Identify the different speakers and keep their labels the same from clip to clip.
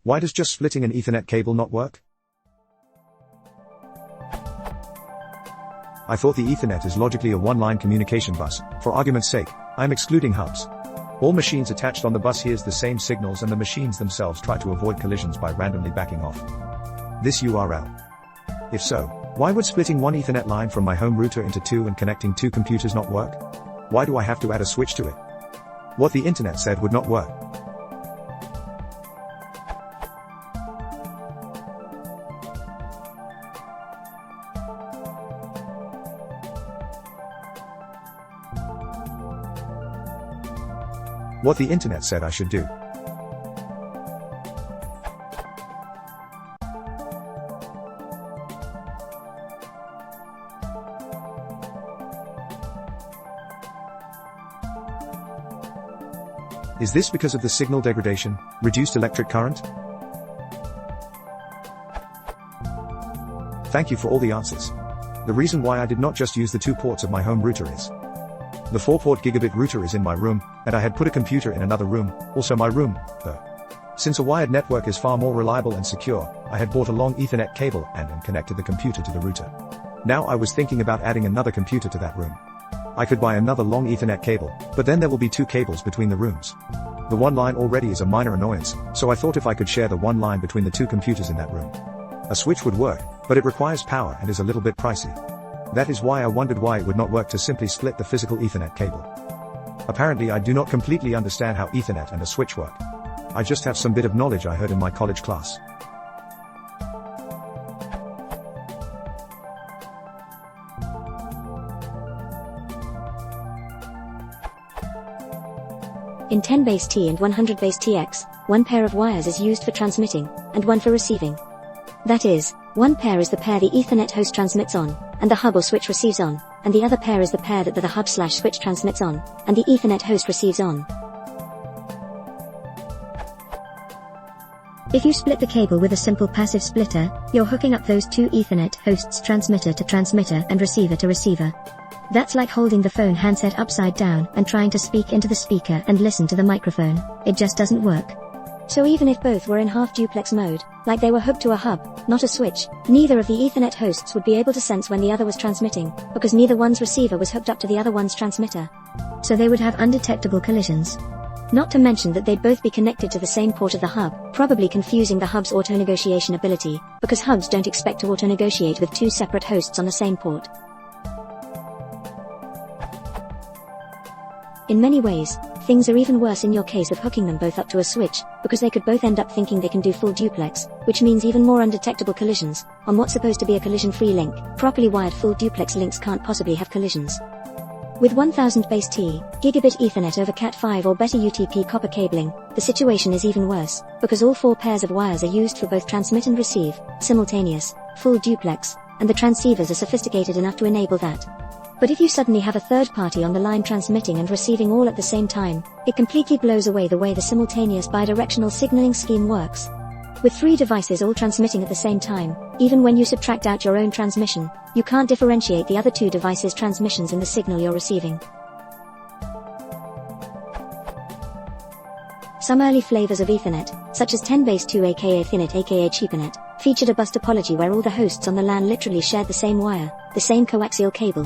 Speaker 1: Why does just splitting an Ethernet cable not work? I thought the Ethernet is logically a one-line communication bus. For argument's sake, I'm excluding hubs. All machines attached on the bus hears the same signals and the machines themselves try to avoid collisions by randomly backing off this URL. If so, why would splitting one Ethernet line from my home router into two and connecting two computers not work? Why do I have to add a switch to it? What the internet said would not work. What the internet said I should do. Is this because of the signal degradation, reduced electric current? Thank you for all the answers. The reason why I did not just use the 2 ports of my home router is the 4-port gigabit router is in my room, and I had put a computer in another room, also my room, though. Since a wired network is far more reliable and secure, I had bought a long Ethernet cable and connected the computer to the router. Now I was thinking about adding another computer to that room. I could buy another long Ethernet cable, but then there will be 2 cables between the rooms. The one line already is a minor annoyance, so I thought if I could share the one line between the 2 computers in that room. A switch would work, but it requires power and is a little bit pricey. That is why I wondered why it would not work to simply split the physical Ethernet cable. Apparently I do not completely understand how Ethernet and a switch work. I just have some bit of knowledge I heard in my college class.
Speaker 2: In 10 base T and 100 base TX, one pair of wires is used for transmitting, and one for receiving. That is, one pair is the pair the Ethernet host transmits on, and the hub or switch receives on, and the other pair is the pair that the hub/switch transmits on, and the Ethernet host receives on. If you split the cable with a simple passive splitter, you're hooking up those 2 Ethernet hosts, transmitter to transmitter and receiver to receiver. That's like holding the phone handset upside down and trying to speak into the speaker and listen to the microphone. It just doesn't work. So even if both were in half-duplex mode, like they were hooked to a hub, not a switch, neither of the Ethernet hosts would be able to sense when the other was transmitting, because neither one's receiver was hooked up to the other one's transmitter. So they would have undetectable collisions. Not to mention that they'd both be connected to the same port of the hub, probably confusing the hub's auto-negotiation ability, because hubs don't expect to auto-negotiate with 2 separate hosts on the same port. In many ways, things are even worse in your case of hooking them both up to a switch, because they could both end up thinking they can do full duplex, which means even more undetectable collisions, on what's supposed to be a collision-free link. Properly wired full duplex links can't possibly have collisions. With 1000 base T, gigabit Ethernet over Cat5 or better UTP copper cabling, the situation is even worse, because all 4 pairs of wires are used for both transmit and receive, simultaneous, full duplex, and the transceivers are sophisticated enough to enable that. But if you suddenly have a third party on the line transmitting and receiving all at the same time, it completely blows away the way the simultaneous bidirectional signaling scheme works. With 3 devices all transmitting at the same time, even when you subtract out your own transmission, you can't differentiate the other 2 devices' transmissions in the signal you're receiving. Some early flavors of Ethernet, such as 10 base 2 aka Thinet aka Cheapernet, featured a bus topology where all the hosts on the LAN literally shared the same wire, the same coaxial cable.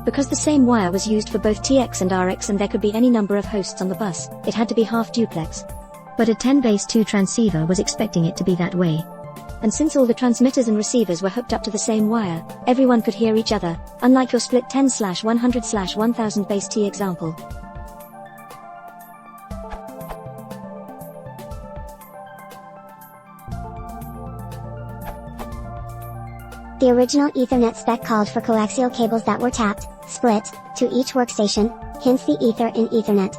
Speaker 2: Because the same wire was used for both TX and RX and there could be any number of hosts on the bus, it had to be half duplex. But a 10 base 2 transceiver was expecting it to be that way. And since all the transmitters and receivers were hooked up to the same wire, everyone could hear each other, unlike your split 10/100/1000 base T example.
Speaker 3: The original Ethernet spec called for coaxial cables that were tapped, split, to each workstation, hence the ether in Ethernet.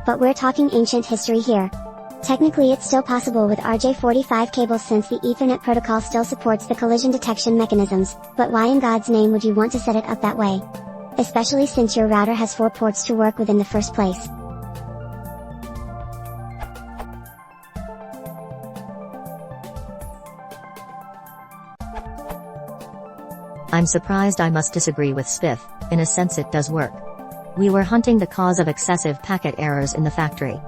Speaker 3: But we're talking ancient history here. Technically it's still possible with RJ45 cables since the Ethernet protocol still supports the collision detection mechanisms, but why in God's name would you want to set it up that way? Especially since your router has 4 ports to work with in the first place.
Speaker 4: I'm surprised I must disagree with Spiff, in a sense it does work. We were hunting the cause of excessive packet errors in the factory.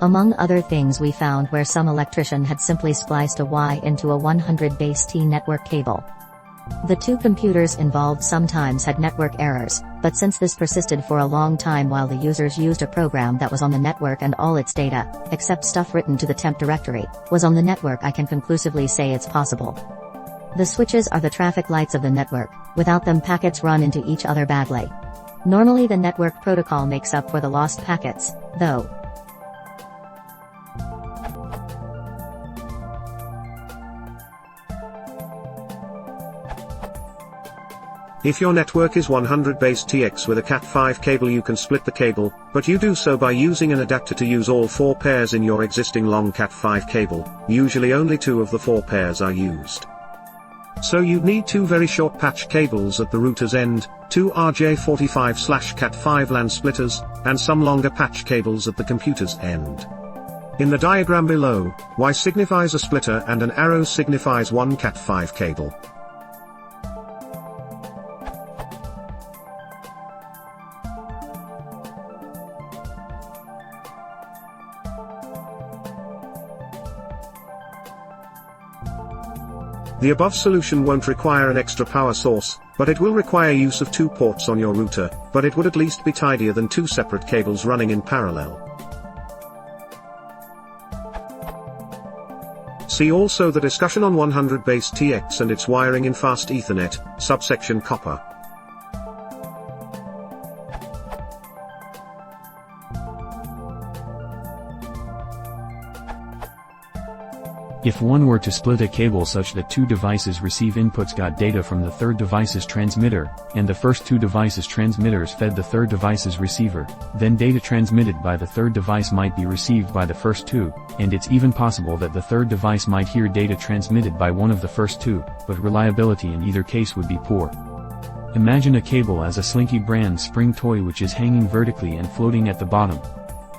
Speaker 4: Among other things, we found where some electrician had simply spliced a Y into a 100 base T network cable. The two computers involved sometimes had network errors, but since this persisted for a long time while the users used a program that was on the network and all its data, except stuff written to the temp directory, was on the network, I can conclusively say it's possible. The switches are the traffic lights of the network. Without them, packets run into each other badly. Normally the network protocol makes up for the lost packets, though.
Speaker 5: If your network is 100 base TX with a Cat5 cable, you can split the cable, but you do so by using an adapter to use all 4 pairs in your existing long Cat5 cable. Usually only 2 of the 4 pairs are used. So you'd need 2 very short patch cables at the router's end, 2 RJ45/Cat5 LAN splitters, and some longer patch cables at the computer's end. In the diagram below, Y signifies a splitter and an arrow signifies one Cat5 cable. The above solution won't require an extra power source, but it will require use of 2 ports on your router, but it would at least be tidier than 2 separate cables running in parallel. See also the discussion on 100 base TX and its wiring in fast Ethernet, subsection copper.
Speaker 6: If one were to split a cable such that 2 devices receive inputs got data from the third device's transmitter, and the first 2 devices' transmitters fed the third device's receiver, then data transmitted by the third device might be received by the first 2, and it's even possible that the third device might hear data transmitted by one of the first 2, but reliability in either case would be poor. Imagine a cable as a Slinky brand spring toy which is hanging vertically and floating at the bottom.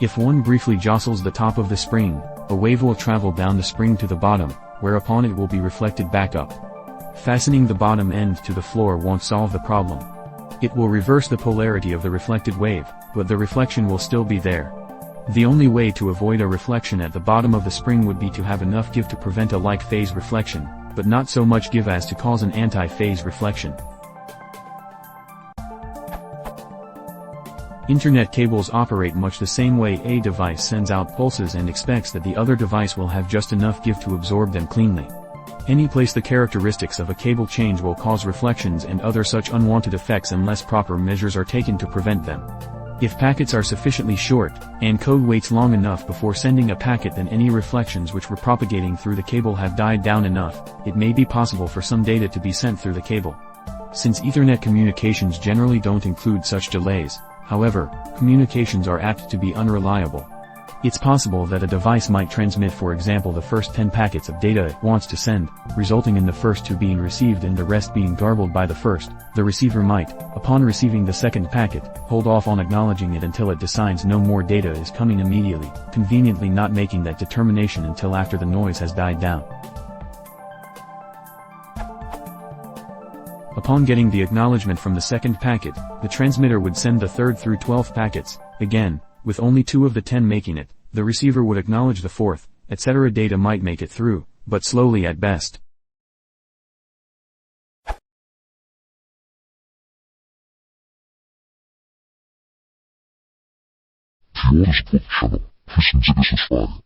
Speaker 6: If one briefly jostles the top of the spring, a wave will travel down the spring to the bottom, whereupon it will be reflected back up. Fastening the bottom end to the floor won't solve the problem. It will reverse the polarity of the reflected wave, but the reflection will still be there. The only way to avoid a reflection at the bottom of the spring would be to have enough give to prevent a like phase reflection, but not so much give as to cause an anti-phase reflection. Internet cables operate much the same way. A device sends out pulses and expects that the other device will have just enough give to absorb them cleanly. Any place the characteristics of a cable change will cause reflections and other such unwanted effects unless proper measures are taken to prevent them. If packets are sufficiently short, and code waits long enough before sending a packet, then any reflections which were propagating through the cable have died down enough, it may be possible for some data to be sent through the cable. Since Ethernet communications generally don't include such delays, however, communications are apt to be unreliable. It's possible that a device might transmit, for example, the first 10 packets of data it wants to send, resulting in the first 2 being received and the rest being garbled by the first. The receiver might, upon receiving the second packet, hold off on acknowledging it until it decides no more data is coming immediately, conveniently not making that determination until after the noise has died down. Upon getting the acknowledgement from the second packet, the transmitter would send the third through 12 packets. Again, with only 2 of the 10 making it, the receiver would acknowledge the fourth, etc. Data might make it through, but slowly at best.
Speaker 7: Piores Channel. Wissen Sie diese Frage?